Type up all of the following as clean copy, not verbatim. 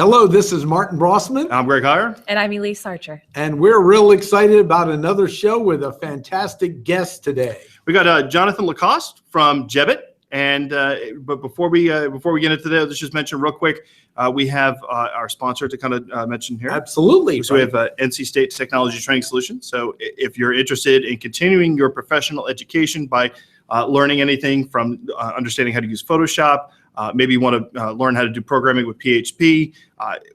Hello, this is Martin Brossman. I'm Greg Hyer. And I'm Elyse Archer. And we're real excited about another show with a fantastic guest today. We got Jonathan Lacoste from Jebbit. And but before we get into that, let's just mention real quick, we have our sponsor to kind of mention here. Absolutely. So we have NC State Technology Training Solutions. So if you're interested in continuing your professional education by learning anything from understanding how to use Photoshop, maybe you want to learn how to do programming with PHP,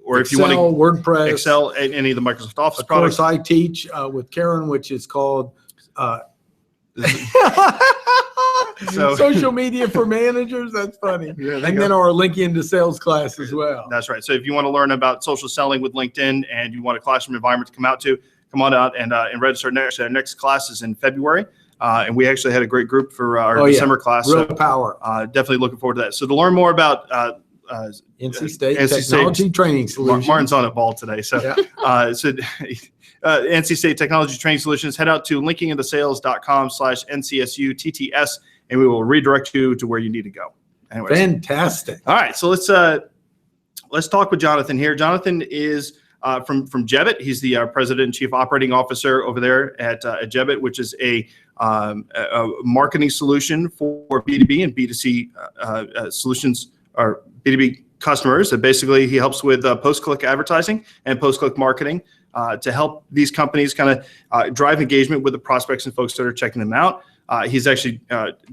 or if you want to WordPress, Excel, and any of the Microsoft Office of products. Of course, I teach with Karen, which is called social media for managers. That's funny. Yeah, and then our linking to sales class as well. That's right. So if you want to learn about social selling with LinkedIn and you want a classroom environment to come on out and register next. Our next class is in February. And we actually had a great group for our December class. Real power. Definitely looking forward to that. So to learn more about NC State Technology Training Solutions. Martin's on a ball today. So, NC State Technology Training Solutions, head out to linkingintosales.com/NCSUTTS, and we will redirect you to where you need to go. Anyways. Fantastic. All right. So let's talk with Jonathan here. Jonathan is from Jebbit. He's the President and Chief Operating Officer over there at Jebbit, which is a marketing solution for B2B and B2C solutions, or B2B customers. And basically, he helps with PostClick advertising and PostClick marketing to help these companies kind of drive engagement with the prospects and folks that are checking them out. He's actually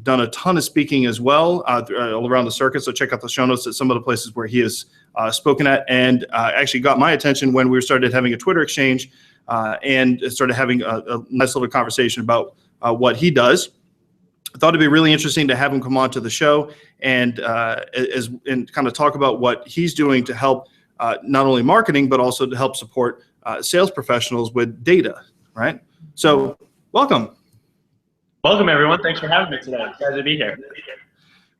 done a ton of speaking as well all around the circuit. So check out the show notes at some of the places where he has spoken at, and actually got my attention when we started having a Twitter exchange and started having a nice little conversation about what he does. I thought it'd be really interesting to have him come on to the show and kind of talk about what he's doing to help not only marketing, but also to help support sales professionals with data, right? So welcome. Welcome, everyone. Thanks for having me today. Glad to be here.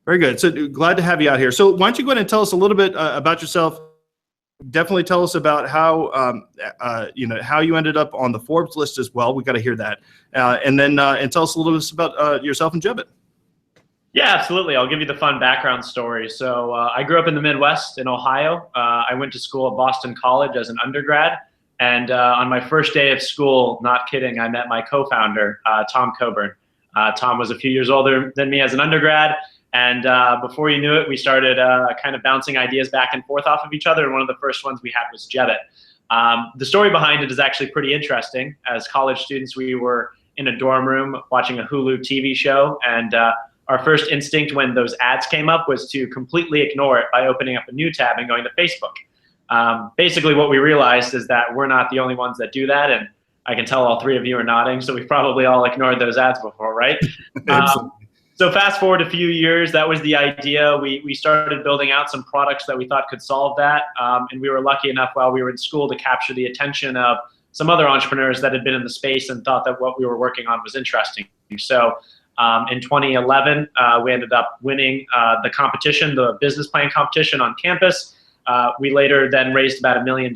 Very good. So glad to have you out here. So why don't you go ahead and tell us a little bit about yourself? Definitely tell us about how how you ended up on the Forbes list as well. We got to hear that, and then tell us a little bit about yourself and Jebbit. Yeah, absolutely. I'll give you the fun background story. So I grew up in the Midwest in Ohio. I went to school at Boston College as an undergrad, and on my first day of school, not kidding, I met my co-founder, Tom Coburn. Tom was a few years older than me as an undergrad. And before you knew it, we started kind of bouncing ideas back and forth off of each other. And one of the first ones we had was Jebbit. The story behind it is actually pretty interesting. As college students, we were in a dorm room watching a Hulu TV show. And our first instinct when those ads came up was to completely ignore it by opening up a new tab and going to Facebook. Basically, what we realized is that we're not the only ones that do that. And I can tell all three of you are nodding. So we've probably all ignored those ads before, right? So fast forward a few years, that was the idea. We started building out some products that we thought could solve that. And we were lucky enough while we were in school to capture the attention of some other entrepreneurs that had been in the space and thought that what we were working on was interesting. So in 2011, we ended up winning the competition, the business plan competition on campus. We later then raised about $1 million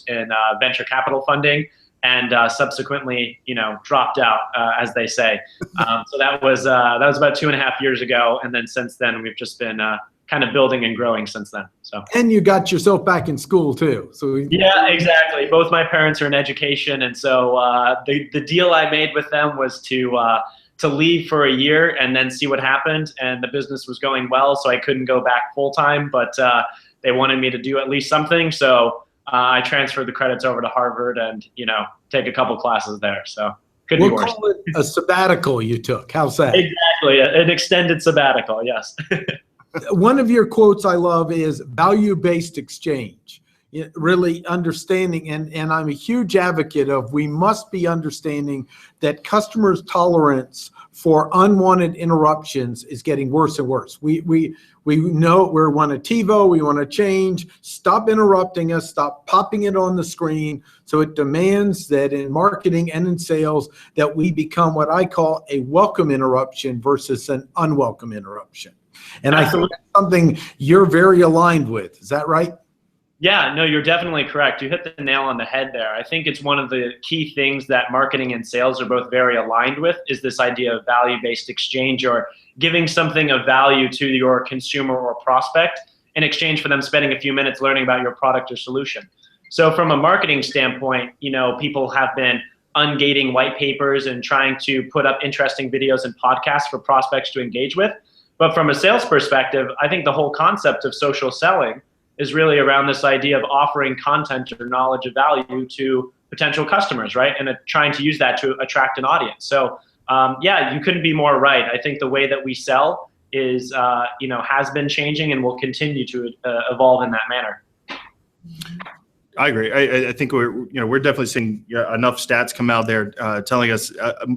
in venture capital funding, and subsequently, dropped out, as they say. So that was about 2.5 years ago, and then since then we've just been kind of building and growing since then. So. And you got yourself back in school too. So yeah, exactly. Both my parents are in education, and so the deal I made with them was to leave for a year and then see what happened. And the business was going well, so I couldn't go back full time, but they wanted me to do at least something. So. I transferred the credits over to Harvard and, take a couple classes there. So could be worse. We'll call it a sabbatical you took. How's that? Exactly. An extended sabbatical. Yes. One of your quotes I love is value-based exchange. Really understanding, and I'm a huge advocate of, we must be understanding that customers' tolerance for unwanted interruptions is getting worse and worse. We know we want a TiVo, we want to change, stop interrupting us, stop popping it on the screen. So it demands that in marketing and in sales that we become what I call a welcome interruption versus an unwelcome interruption. And absolutely. I think that's something you're very aligned with. Is that right? Yeah, no, you're definitely correct. You hit the nail on the head there. I think it's one of the key things that marketing and sales are both very aligned with, is this idea of value-based exchange, or giving something of value to your consumer or prospect in exchange for them spending a few minutes learning about your product or solution. So from a marketing standpoint, people have been ungating white papers and trying to put up interesting videos and podcasts for prospects to engage with. But from a sales perspective, I think the whole concept of social selling is really around this idea of offering content or knowledge of value to potential customers, right? And trying to use that to attract an audience. So yeah, you couldn't be more right. I think the way that we sell is, has been changing and will continue to evolve in that manner. I agree. I think we're definitely seeing enough stats come out there telling us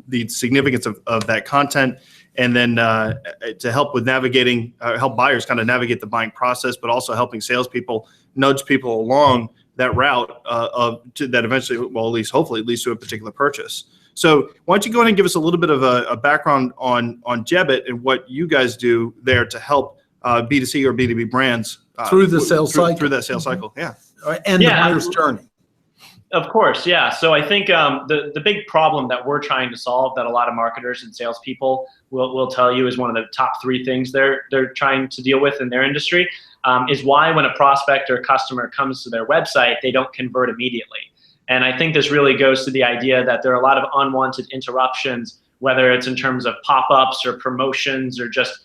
the significance of that content, and then to help with navigating, help buyers kind of navigate the buying process, but also helping salespeople nudge people along that route that eventually, well, at least hopefully leads to a particular purchase. So why don't you go ahead and give us a little bit of a background on Jebbit and what you guys do there to help B2C or B2B brands through the sales cycle. Through that sales cycle, yeah. And the buyer's journey. Of course, yeah. So I think the big problem that we're trying to solve, that a lot of marketers and salespeople will tell you is one of the top 3 things they're trying to deal with in their industry, is why when a prospect or customer comes to their website, they don't convert immediately. And I think this really goes to the idea that there are a lot of unwanted interruptions, whether it's in terms of pop-ups or promotions or just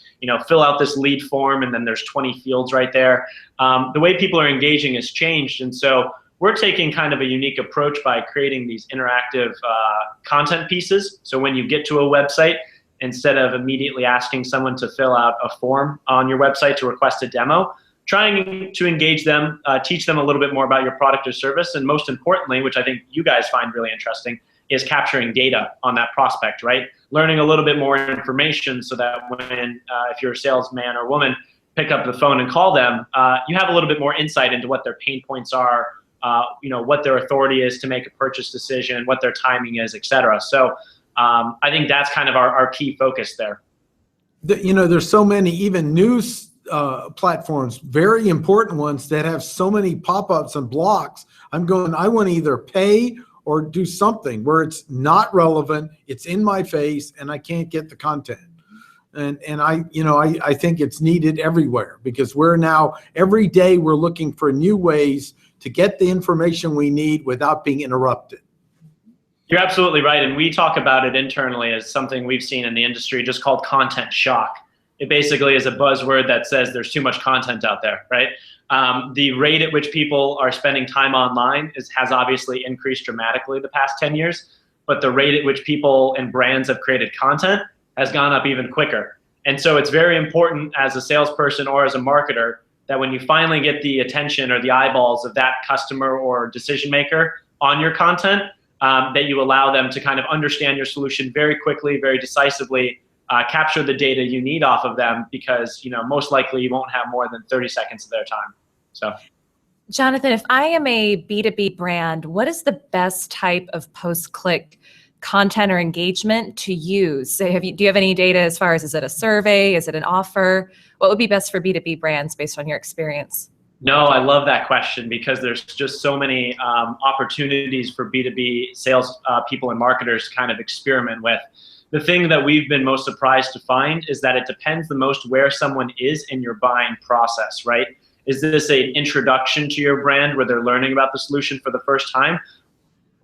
fill out this lead form and then there's 20 fields right there. The way people are engaging has changed, and so we're taking kind of a unique approach by creating these interactive content pieces. So when you get to a website, instead of immediately asking someone to fill out a form on your website to request a demo, trying to engage them, teach them a little bit more about your product or service, and most importantly, which I think you guys find really interesting, is capturing data on that prospect, right? Learning a little bit more information so that when, if you're a salesman or woman, pick up the phone and call them, you have a little bit more insight into what their pain points are, what their authority is to make a purchase decision, what their timing is, et cetera. So I think that's kind of our key focus there. There's so many, even news platforms, very important ones that have so many pop-ups and blocks. I want to either pay or do something where it's not relevant, it's in my face, and I can't get the content. And I think it's needed everywhere, because every day we're looking for new ways to get the information we need without being interrupted. You're absolutely right, and we talk about it internally as something we've seen in the industry just called content shock. It basically is a buzzword that says there's too much content out there, right? The rate at which people are spending time online has obviously increased dramatically the past 10 years, but the rate at which people and brands have created content has gone up even quicker. And so it's very important as a salesperson or as a marketer that when you finally get the attention or the eyeballs of that customer or decision maker on your content, that you allow them to kind of understand your solution very quickly, very decisively, capture the data you need off of them, because most likely you won't have more than 30 seconds of their time. So, Jonathan, if I am a B2B brand, what is the best type of post-click content or engagement to use? So do you have any data as far as, is it a survey? Is it an offer? What would be best for B2B brands based on your experience? No, I love that question, because there's just so many opportunities for B2B sales people and marketers to kind of experiment with. The thing that we've been most surprised to find is that it depends the most where someone is in your buying process, right? Is this an introduction to your brand where they're learning about the solution for the first time?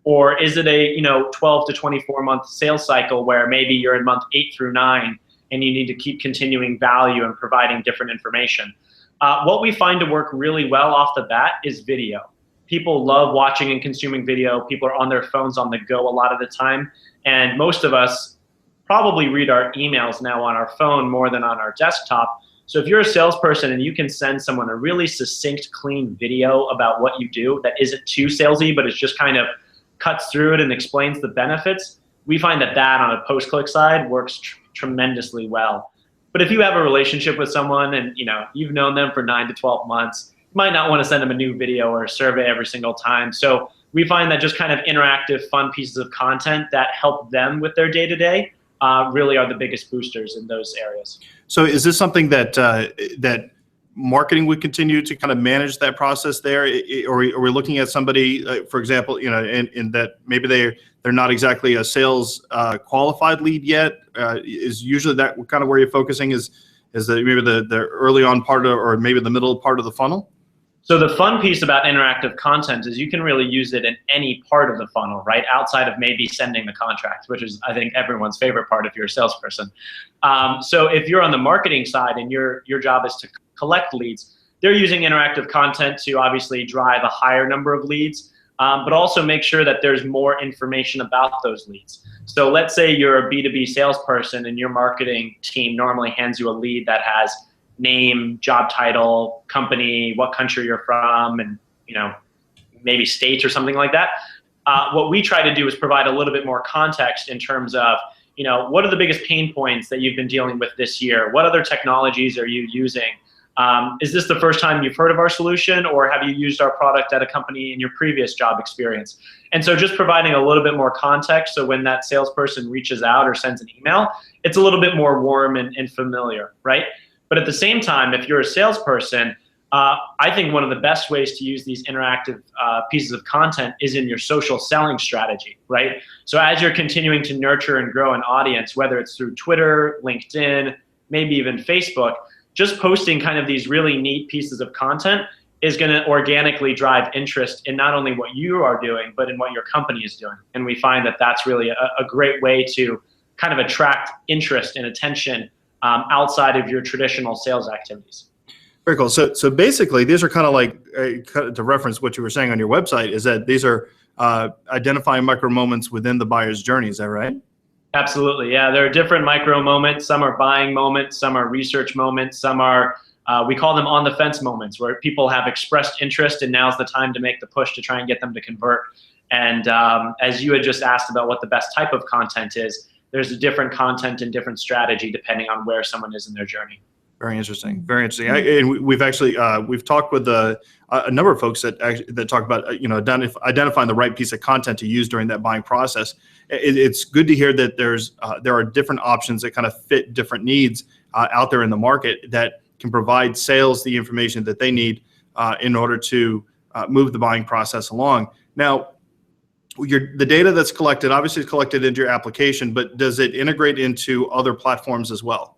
Or is it a 12 to 24 month sales cycle where maybe you're in month 8 through 9 and you need to keep continuing value and providing different information? What we find to work really well off the bat is video. People love watching and consuming video. People are on their phones on the go a lot of the time. And most of us probably read our emails now on our phone more than on our desktop. So if you're a salesperson and you can send someone a really succinct, clean video about what you do that isn't too salesy, but it's just kind of cuts through it and explains the benefits, we find that on a post-click side works tremendously well. But if you have a relationship with someone and you've known them for 9 to 12 months, you might not want to send them a new video or a survey every single time. So we find that just kind of interactive, fun pieces of content that help them with their day-to-day really are the biggest boosters in those areas. So is this something that that marketing would continue to kind of manage that process there, or are we looking at somebody, for example, in that maybe they're not exactly a sales qualified lead yet? Is usually that kind of where you're focusing? Is Is that maybe the early on part or maybe the middle part of the funnel? So the fun piece about interactive content is you can really use it in any part of the funnel, right? Outside of maybe sending the contract, which is, I think, everyone's favorite part if you're a salesperson. So if you're on the marketing side and your job is to collect leads, they're using interactive content to obviously drive a higher number of leads, but also make sure that there's more information about those leads. So let's say you're a B2B salesperson and your marketing team normally hands you a lead that has name, job title, company, what country you're from, and maybe state or something like that. What we try to do is provide a little bit more context in terms of, what are the biggest pain points that you've been dealing with this year? What other technologies are you using? Is this the first time you've heard of our solution, or have you used our product at a company in your previous job experience? And so just providing a little bit more context, so when that salesperson reaches out or sends an email, it's a little bit more warm and familiar, right? But at the same time, if you're a salesperson, I think one of the best ways to use these interactive pieces of content is in your social selling strategy, right? So as you're continuing to nurture and grow an audience, whether it's through Twitter, LinkedIn, maybe even Facebook, just posting kind of these really neat pieces of content is going to organically drive interest in not only what you are doing, but in what your company is doing. And we find that that's really a great way to kind of attract interest and attention outside of your traditional sales activities. Very cool. So basically, these are kind of like, to reference what you were saying on your website, is that these are identifying micro moments within the buyer's journey. Is that right? Absolutely. Yeah, there are different micro moments. Some are buying moments, some are research moments, some are, we call them on the fence moments, where people have expressed interest and now's the time to make the push to try and get them to convert. And as you had just asked about what the best type of content is, there's a different content and different strategy depending on where someone is in their journey. Very interesting. Very interesting. And we've actually we've talked with a number of folks that talk about identifying the right piece of content to use during that buying process. It's good to hear that there are different options that kind of fit different needs out there in the market that can provide sales the information that they need in order to move the buying process along. Now, the data that's collected obviously is collected into your application, but does it integrate into other platforms as well?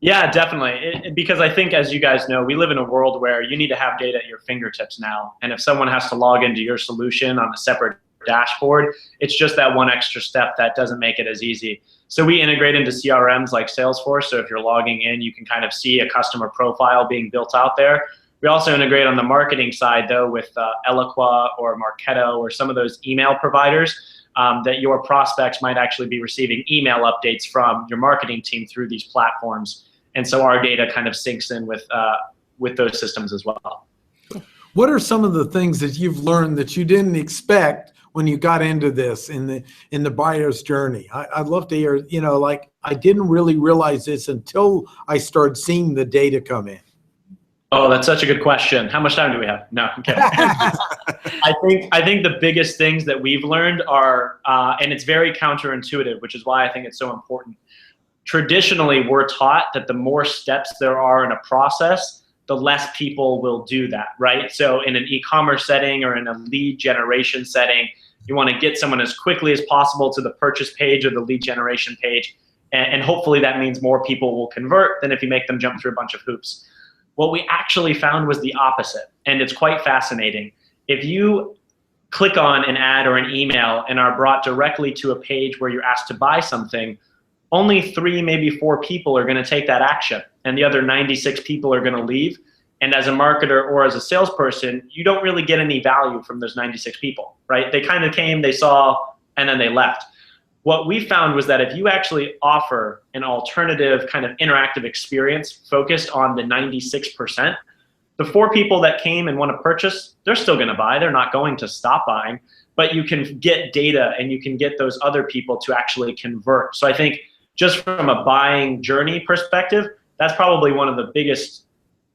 Yeah, definitely. Because I think, as you guys know, we live in a world where you need to have data at your fingertips now. And if someone has to log into your solution on a separate dashboard, it's just that one extra step that doesn't make it as easy. So we integrate into CRMs like Salesforce. So if you're logging in, you can kind of see a customer profile being built out there. We also integrate on the marketing side, though, with Eloqua or Marketo or some of those email providers that your prospects might actually be receiving email updates from your marketing team through these platforms. And so our data kind of syncs in with those systems as well. What are some of the things that you've learned that you didn't expect when you got into this in the buyer's journey? I'd love to hear, like, I didn't really realize this until I started seeing the data come in. Oh, that's such a good question. How much time do we have? No, I'm kidding. I think the biggest things that we've learned are, and it's very counterintuitive, which is why I think it's so important. Traditionally, we're taught that the more steps there are in a process, the less people will do that, right? So in an e-commerce setting or in a lead generation setting, you want to get someone as quickly as possible to the purchase page or the lead generation page. And hopefully that means more people will convert than if you make them jump through a bunch of hoops. What we actually found was the opposite, and it's quite fascinating. If you click on an ad or an email and are brought directly to a page where you're asked to buy something, only 3, maybe 4 people are going to take that action, and the other 96 people are going to leave. And as a marketer or as a salesperson, you don't really get any value from those 96 people, right? They kind of came, they saw, and then they left. What we found was that if you actually offer an alternative kind of interactive experience focused on the 96%, the 4 people that came and want to purchase, they're still going to buy. They're not going to stop buying, but you can get data and you can get those other people to actually convert. So I think just from a buying journey perspective, that's probably one of the biggest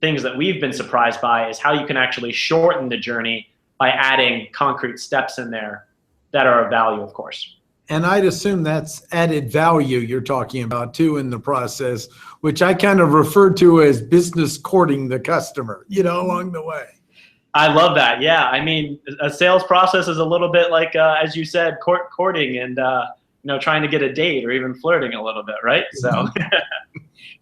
things that we've been surprised by, is how you can actually shorten the journey by adding concrete steps in there that are of value, of course. And I'd assume that's added value you're talking about too in the process, which I kind of refer to as business courting the customer, along the way. I love that. Yeah. I mean, a sales process is a little bit like, as you said, courting and, trying to get a date or even flirting a little bit, right? So.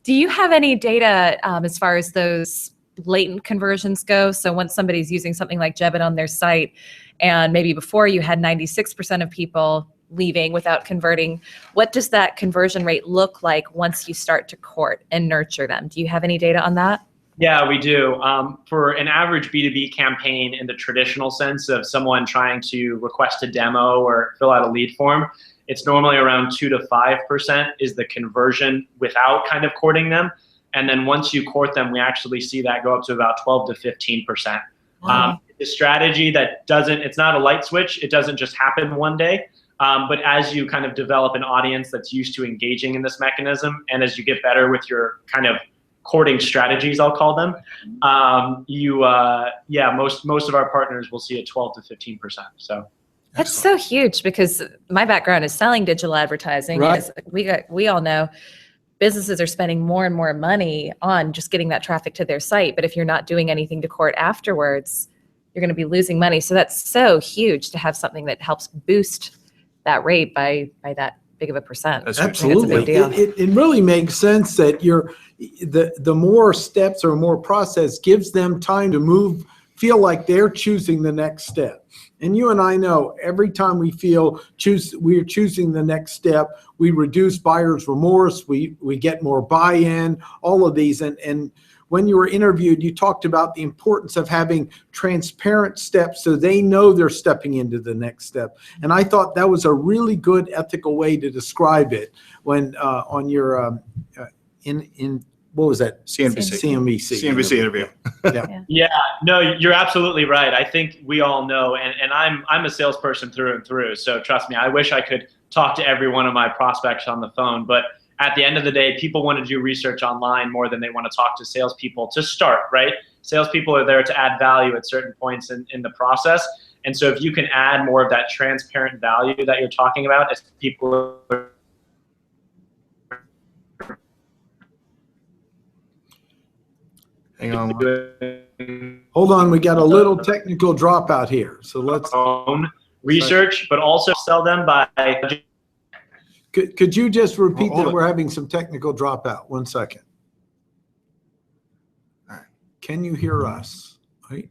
Do you have any data as far as those latent conversions go? So once somebody's using something like Jebbit on their site, and maybe before you had 96% of people leaving without converting, what does that conversion rate look like once you start to court and nurture them? Do you have any data on that? Yeah, we do. For an average B2B campaign in the traditional sense of someone trying to request a demo or fill out a lead form, it's normally around 2 to 5% is the conversion without kind of courting them. And then once you court them, we actually see that go up to about 12 to 15%. Wow. The strategy that it's not a light switch. It doesn't just happen one day. But as you kind of develop an audience that's used to engaging in this mechanism, and as you get better with your kind of courting strategies, I'll call them, most of our partners will see a 12 to 15%. So that's so huge, because my background is selling digital advertising. Right. As we all know, businesses are spending more and more money on just getting that traffic to their site. But if you're not doing anything to court afterwards, you're going to be losing money. So that's so huge to have something that helps boost that rate by that big of a percent. That's Absolutely. I think it's a big deal. It really makes sense that the more steps or more process gives them time to feel like they're choosing the next step. And you and I know every time we feel we're choosing the next step, we reduce buyer's remorse, we get more buy-in, all of these. And when you were interviewed, you talked about the importance of having transparent steps so they know they're stepping into the next step. And I thought that was a really good ethical way to describe it when on your what was that? CNBC interview. yeah, no, you're absolutely right. I think we all know, and I'm a salesperson through and through. So trust me, I wish I could talk to every one of my prospects on the phone, but at the end of the day, people want to do research online more than they want to talk to salespeople to start, right? Salespeople are there to add value at certain points in the process. And so if you can add more of that transparent value that you're talking about as people are Hang on. Hold on, we got a little technical dropout here. So let's own research, but also sell them by. Could you just repeat Hold that? it. We're having some technical dropout. 1 second. All right. Can you hear us? Wait.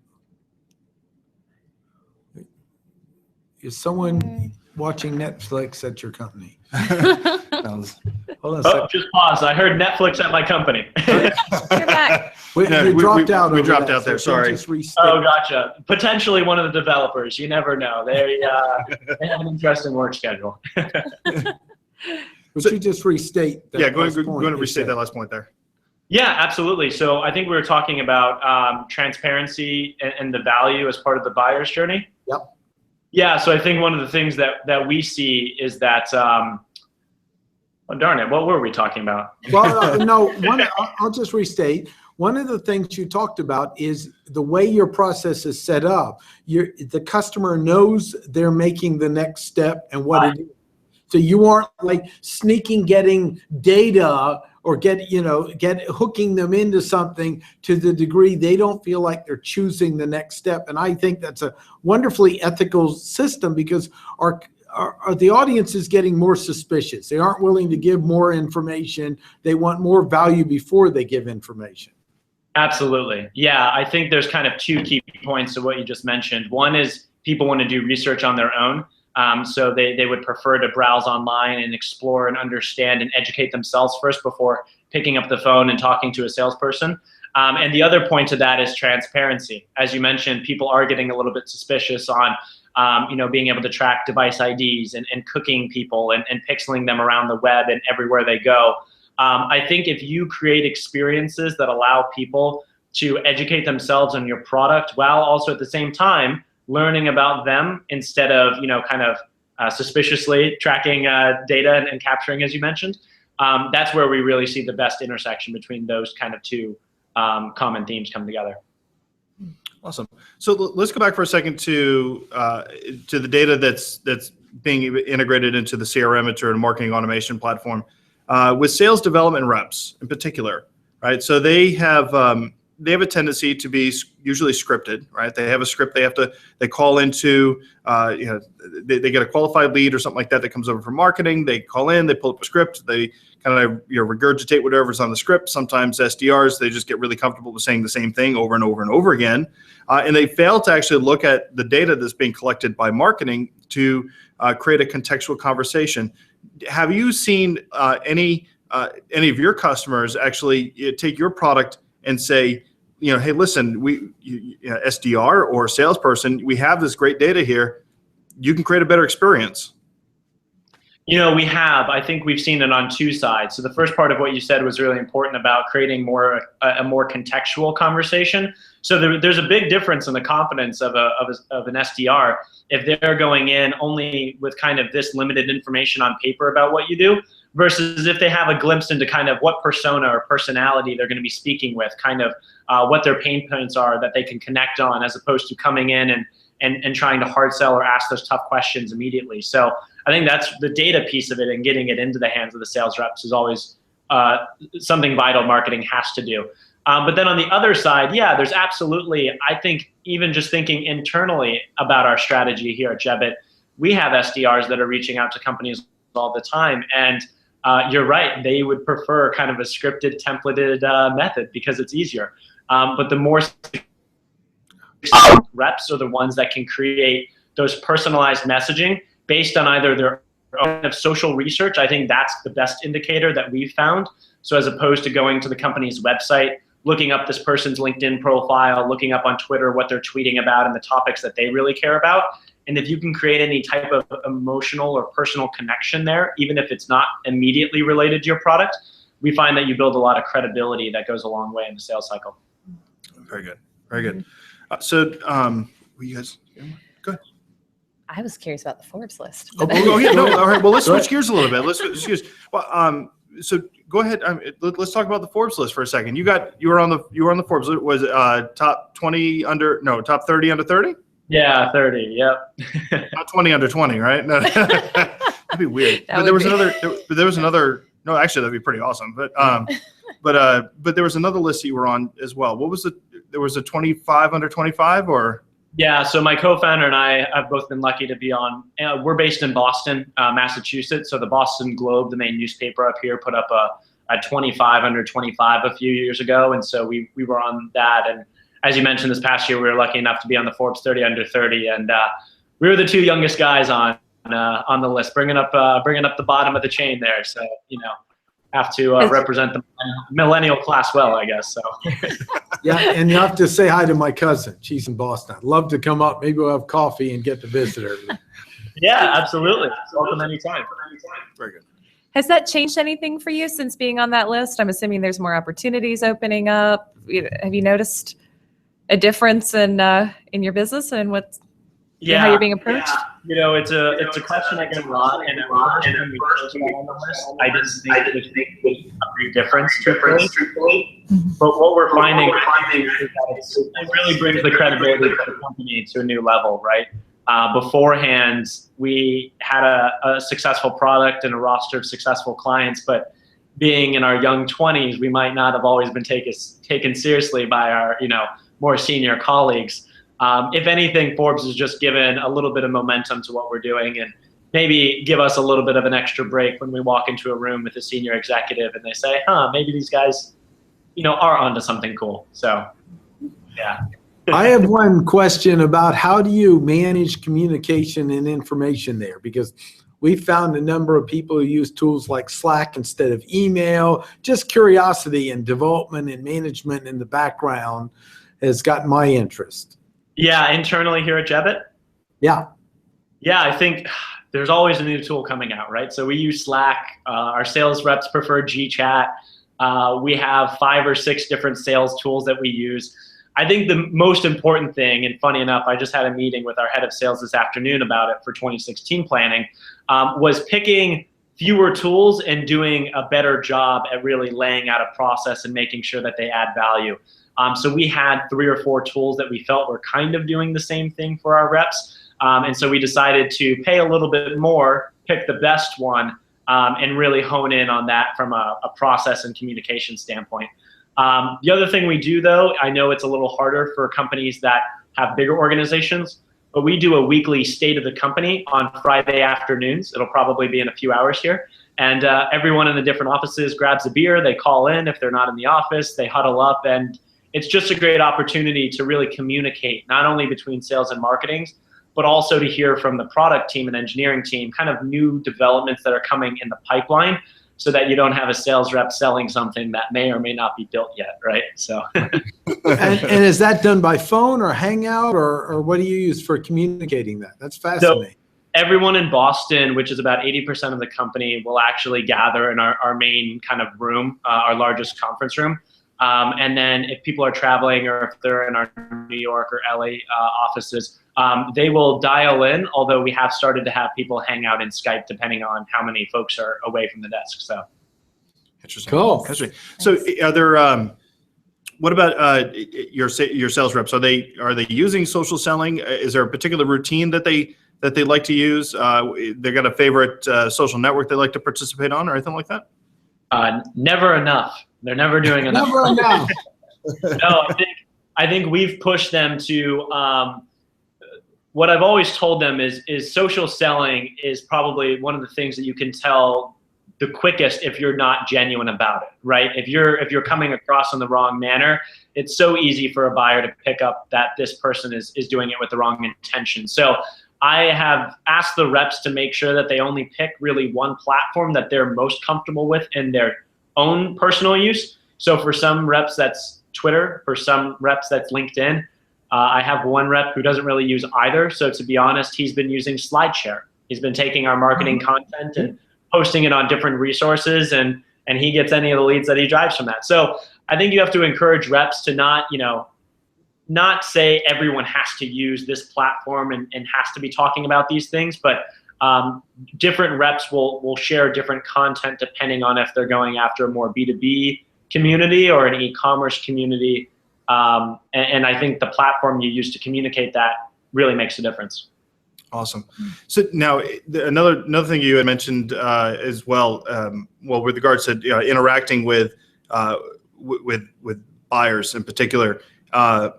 Is someone watching Netflix at your company? Hold on a second. Just pause. I heard Netflix at my company. You're back. We dropped out. We over dropped that, out there. so can you Sorry. just restate? Oh, gotcha. Potentially one of the developers. You never know. They have an interesting work schedule. Would you just restate that? Yeah, go last ahead point and you restate said? that last point there. Yeah, absolutely. So I think we were talking about transparency and the value as part of the buyer's journey. Yep. Yeah, so I think one of the things that we see is that, oh, darn it, what were we talking about? Well, no, I'll just restate. One of the things you talked about is the way your process is set up. The customer knows they're making the next step and what it is. So you aren't like getting data or hooking them into something to the degree they don't feel like they're choosing the next step. And I think that's a wonderfully ethical system, because the audience is getting more suspicious. They aren't willing to give more information. They want more value before they give information. Absolutely. Yeah, I think there's kind of two key points to what you just mentioned. One is people want to do research on their own. So they would prefer to browse online and explore and understand and educate themselves first before picking up the phone and talking to a salesperson. And the other point to that is transparency. As you mentioned, people are getting a little bit suspicious on being able to track device IDs and cooking people and pixeling them around the web and everywhere they go. I think if you create experiences that allow people to educate themselves on your product while also at the same time learning about them instead of, suspiciously tracking data and capturing, as you mentioned, that's where we really see the best intersection between those kind of two common themes come together. Awesome. So let's go back for a second to the data that's being integrated into the CRM, into a marketing automation platform, with sales development reps in particular, right? So they have they have a tendency to be usually scripted, right? They have a script they call into, they get a qualified lead or something like that comes over from marketing. They call in, they pull up a script, they kind of regurgitate whatever's on the script. Sometimes SDRs, they just get really comfortable with saying the same thing over and over and over again. And they fail to actually look at the data that's being collected by marketing to create a contextual conversation. Have you seen any of your customers actually take your product and say, hey, listen, SDR or salesperson, we have this great data here. You can create a better experience. We have. I think we've seen it on two sides. So the first part of what you said was really important about creating a more contextual conversation. So there's a big difference in the confidence of an SDR if they're going in only with kind of this limited information on paper about what you do, versus if they have a glimpse into kind of what persona or personality they're going to be speaking with, kind of what their pain points are that they can connect on, as opposed to coming in and trying to hard sell or ask those tough questions immediately. So I think that's the data piece of it, and getting it into the hands of the sales reps is always something vital marketing has to do. But then on the other side, yeah, there's absolutely, I think, even just thinking internally about our strategy here at Jebbit, we have SDRs that are reaching out to companies all the time. And you're right, they would prefer kind of a scripted, templated method because it's easier. But the more reps are the ones that can create those personalized messaging based on either their own social research. I think that's the best indicator that we've found. So as opposed to going to the company's website, looking up this person's LinkedIn profile, looking up on Twitter what they're tweeting about and the topics that they really care about. And if you can create any type of emotional or personal connection there, even if it's not immediately related to your product, we find that you build a lot of credibility that goes a long way in the sales cycle. Very good. Very good. So you guys, go ahead. I was curious about the Forbes list. Oh, yeah, no, all right. Well, let's switch gears a little bit. Let's switch gears. Well, so go ahead. Let's talk about the Forbes list for a second. You were on the Forbes list. Was it top 20 top 30 under 30? Yeah, 30. Yep. Not 20 under 20, right? No, that'd be weird. But there was another. No, actually, that'd be pretty awesome. But there was another list that you were on as well. What was there was a 25 under 25 or? Yeah, so my co-founder and I have both been lucky to be on. We're based in Boston, Massachusetts. So the Boston Globe, the main newspaper up here, put up a 25 under 25 a few years ago, and so we were on that. And as you mentioned, this past year we were lucky enough to be on the Forbes 30 under 30, and we were the two youngest guys on the list, bringing up the bottom of the chain there. So have to represent the millennial class well, I guess. So. Yeah, and you have to say hi to my cousin. She's in Boston. I'd love to come up. Maybe we'll have coffee and get to visit her. Yeah, absolutely. Welcome anytime. Very good. Has that changed anything for you since being on that list? I'm assuming there's more opportunities opening up. Have you noticed a difference in your business and how you're being approached? Yeah. It's a question I get a lot, and at first when we first got on the list, I didn't think it was a big difference, truthfully. But what we're finding is that it really brings the credibility of the company to a new level, right? Beforehand, we had a successful product and a roster of successful clients, but being in our young 20s, we might not have always been taken seriously by our more senior colleagues. If anything, Forbes has just given a little bit of momentum to what we're doing, and maybe give us a little bit of an extra break when we walk into a room with a senior executive and they say, maybe these guys, are onto something cool. So, yeah. I have one question about how do you manage communication and information there? Because we found a number of people who use tools like Slack instead of email. Just curiosity and development and management in the background has gotten my interest. Yeah, internally here at Jebbit? Yeah. Yeah, I think there's always a new tool coming out, right? So we use Slack. Our sales reps prefer GChat. We have 5 or 6 different sales tools that we use. I think the most important thing, and funny enough, I just had a meeting with our head of sales this afternoon about it for 2016 planning, was picking fewer tools and doing a better job at really laying out a process and making sure that they add value. So we had 3 or 4 tools that we felt were kind of doing the same thing for our reps. And so we decided to pay a little bit more, pick the best one, and really hone in on that from a process and communication standpoint. The other thing we do, though, I know it's a little harder for companies that have bigger organizations, but we do a weekly state of the company on Friday afternoons. It'll probably be in a few hours here. And everyone in the different offices grabs a beer. They call in. If they're not in the office, they huddle up. And it's just a great opportunity to really communicate, not only between sales and marketing, but also to hear from the product team and engineering team kind of new developments that are coming in the pipeline, so that you don't have a sales rep selling something that may or may not be built yet, right? So, and is that done by phone or Hangout, or what do you use for communicating that? That's fascinating. So everyone in Boston, which is about 80% of the company, will actually gather in our main kind of room, our largest conference room. And then if people are traveling or if they're in our New York or LA offices, they will dial in, although we have started to have people hang out in Skype depending on how many folks are away from the desk. So interesting. Cool. Interesting. So are there, what about your sales reps? Are they using social selling? Is there a particular routine that they like to use? They got a favorite social network they like to participate on or anything like that? Never enough. They're never doing enough. Never enough. No, I think we've pushed them to, what I've always told them is social selling is probably one of the things that you can tell the quickest if you're not genuine about it, right? If you're coming across in the wrong manner, it's so easy for a buyer to pick up that this person is doing it with the wrong intention. So I have asked the reps to make sure that they only pick really one platform that they're most comfortable with in their own personal use. So for some reps, that's Twitter. For some reps, that's LinkedIn. I have one rep who doesn't really use either. So to be honest, he's been using SlideShare. He's been taking our marketing content and posting it on different resources, and he gets any of the leads that he drives from that. So I think you have to encourage reps to not say everyone has to use this platform and has to be talking about these things, but different reps will share different content depending on if they're going after a more B2B community or an e-commerce community. And I think the platform you use to communicate that really makes a difference. Awesome. So now another thing you had mentioned as well, with regards to interacting with buyers in particular, I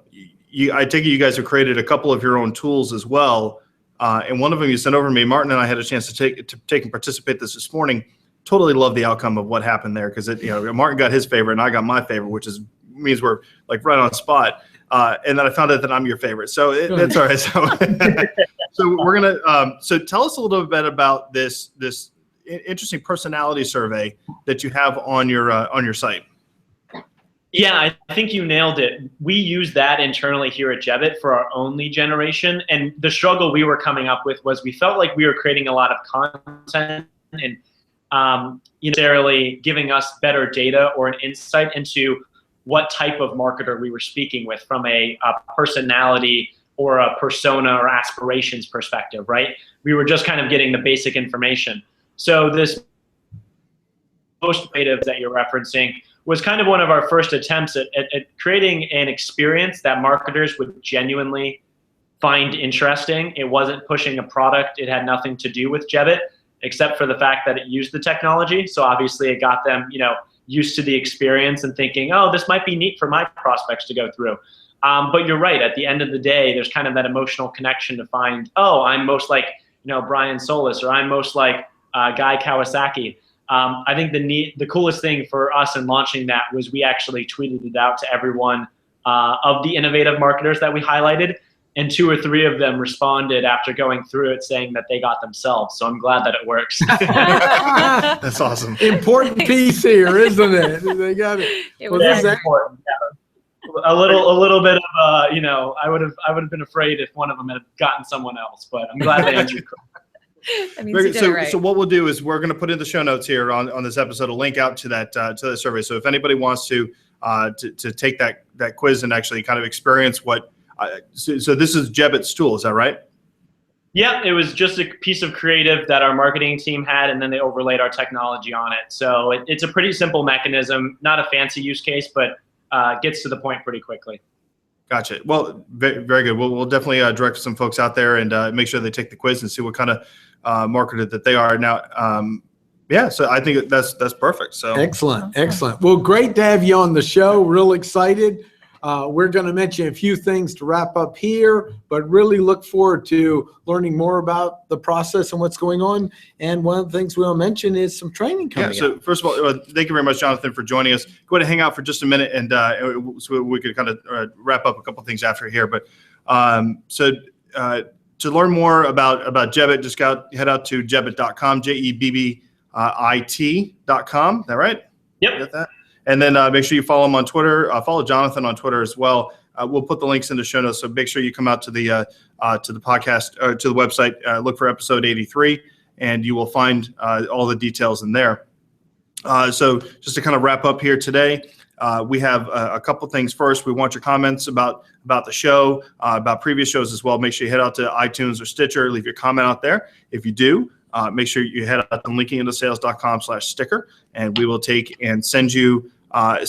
take it you guys have created a couple of your own tools as well, and one of them you sent over to me. Martin and I had a chance to take and participate this morning. Totally love the outcome of what happened there, because Martin got his favorite and I got my favorite, which means we're like right on spot. And then I found out that I'm your favorite, so that's all right. So we're gonna. So tell us a little bit about this interesting personality survey that you have on your site. Yeah, I think you nailed it. We use that internally here at Jebbit for our own lead generation, and the struggle we were coming up with was we felt like we were creating a lot of content and necessarily giving us better data or an insight into what type of marketer we were speaking with from a personality or a persona or aspirations perspective, right? We were just kind of getting the basic information. So this most creative that you're referencing was kind of one of our first attempts at creating an experience that marketers would genuinely find interesting. It wasn't pushing a product. It had nothing to do with Jebbit, except for the fact that it used the technology. So obviously it got them, used to the experience and thinking, oh, this might be neat for my prospects to go through. But you're right. At the end of the day, there's kind of that emotional connection to find, oh, I'm most like, Brian Solis, or I'm most like Guy Kawasaki. I think the coolest thing for us in launching that was we actually tweeted it out to everyone of the innovative marketers that we highlighted, and 2 or 3 of them responded after going through it saying that they got themselves. So I'm glad that it works. That's awesome. Important piece here, isn't it? They got it. It Well, was this is important. Yeah. A little bit of I would have been afraid if one of them had gotten someone else, but I'm glad they answered. That means you did it right. So what we'll do is we're going to put in the show notes here on this episode a link out to that survey. So if anybody wants to take that quiz and actually kind of experience what. So this is Jebbit's tool, is that right? Yeah, it was just a piece of creative that our marketing team had, and then they overlaid our technology on it. So it's a pretty simple mechanism, not a fancy use case, but gets to the point pretty quickly. Gotcha. Well, very, very good. We'll definitely direct some folks out there and make sure they take the quiz and see what kind of marketer that they are. Now, Yeah, so I think that's perfect. So Excellent, excellent. Well, great to have you on the show. Real excited. We're going to mention a few things to wrap up here, but really look forward to learning more about the process and what's going on. And one of the things we'll mention is some training coming so up. first of all, thank you very much, Jonathan, for joining us. Go ahead and hang out for just a minute, and so we could kind of wrap up a couple things after here. But to learn more about Jebbit, just head out to jebbit.com, jebbit.com. Is that right? Yep. You got that? And then make sure you follow him on Twitter. Follow Jonathan on Twitter as well. We'll put the links in the show notes. So make sure you come out to the podcast or to the website. Look for episode 83, and you will find all the details in there. So just to kind of wrap up here today, we have a couple things. First, we want your comments about the show, about previous shows as well. Make sure you head out to iTunes or Stitcher. Leave your comment out there. If you do, make sure you head out to linkingintosales.com/sticker, and we will take and send you a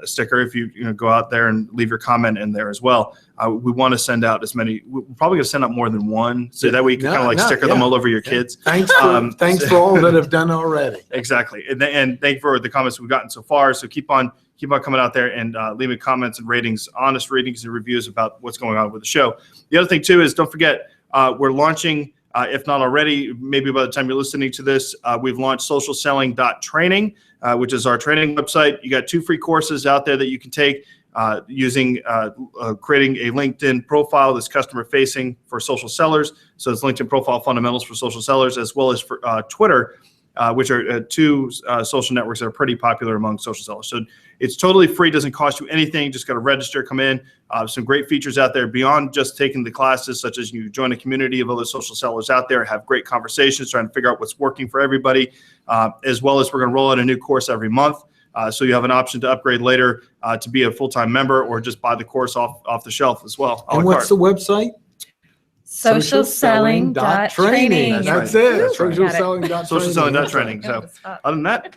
sticker if you go out there and leave your comment in there as well. We want to send out as many. We're probably going to send out more than one, so that way you can kind of sticker them all over your kids. Thanks for all that have done already. Exactly, and thank you for the comments we've gotten so far. So keep on coming out there and leaving comments and ratings, honest ratings and reviews about what's going on with the show. The other thing too is don't forget we're launching. If not already, maybe by the time you're listening to this, we've launched socialselling.training, which is our training website. You got 2 free courses out there that you can take using creating a LinkedIn profile that's customer facing for social sellers. So it's LinkedIn profile fundamentals for social sellers, as well as for Twitter, which are 2 social networks that are pretty popular among social sellers. So it's totally free, doesn't cost you anything. Just got to register, come in. Some great features out there beyond just taking the classes, such as you join a community of other social sellers out there, have great conversations, trying to figure out what's working for everybody, as well as we're going to roll out a new course every month. So you have an option to upgrade later to be a full-time member or just buy the course off the shelf as well. And what's the website? Socialselling.training. That's it. Socialselling.training. Socialselling.training. So other than that,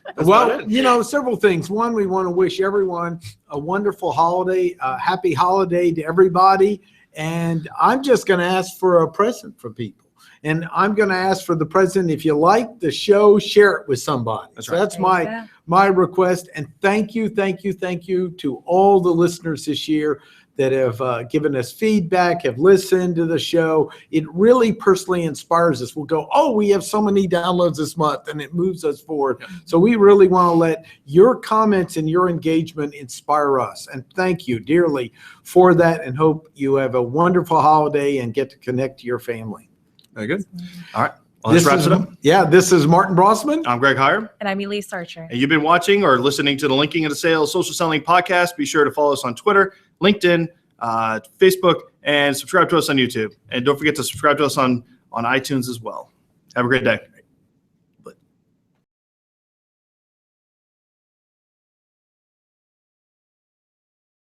several things. One, we want to wish everyone a wonderful holiday, a happy holiday to everybody. And I'm just going to ask for a present for people. And I'm going to ask for the present. If you like the show, share it with somebody. That's right. right. So that's my request. And thank you to all the listeners this year that have given us feedback, have listened to the show. It really personally inspires us. We'll go, we have so many downloads this month, and it moves us forward. Yeah. So we really want to let your comments and your engagement inspire us. And thank you dearly for that, and hope you have a wonderful holiday and get to connect to your family. Very good. All right. Well, this wraps it up. Yeah, this is Martin Brossman. I'm Greg Hyer. And I'm Elyse Archer. And you've been watching or listening to the Linking into Sales Social Selling Podcast. Be sure to follow us on Twitter, LinkedIn, Facebook, and subscribe to us on YouTube. And don't forget to subscribe to us on iTunes as well. Have a great day.